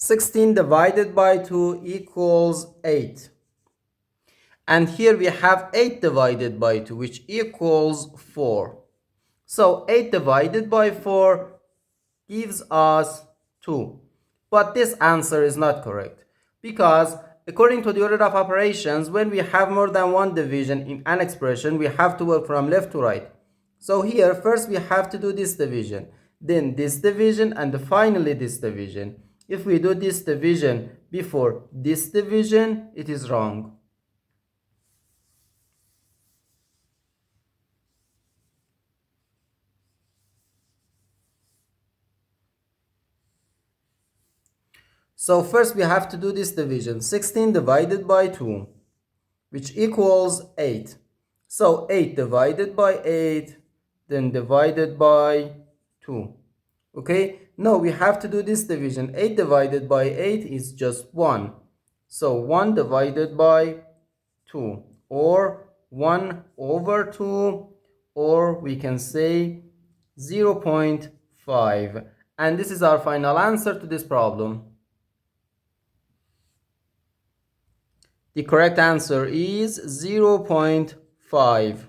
16 divided by 2 equals 8. And here we have 8 divided by 2, which equals 4. So 8 divided by 4 gives us 2. But this answer is not correct, because according to the order of operations, when we have more than one division in an expression, we have to work from left to right. So here, first we have to do this division, then this division, and finally this division. If we do this division before this division, it is wrong. So first we have to do this division. 16 divided by 2, which equals 8. So 8 divided by 8, then divided by 2. Okay, now we have to do this division. 8 divided by 8 is just 1. So 1 divided by 2, or 1 over 2, or we can say 0.5. And this is our final answer to this problem. The correct answer is 0.5.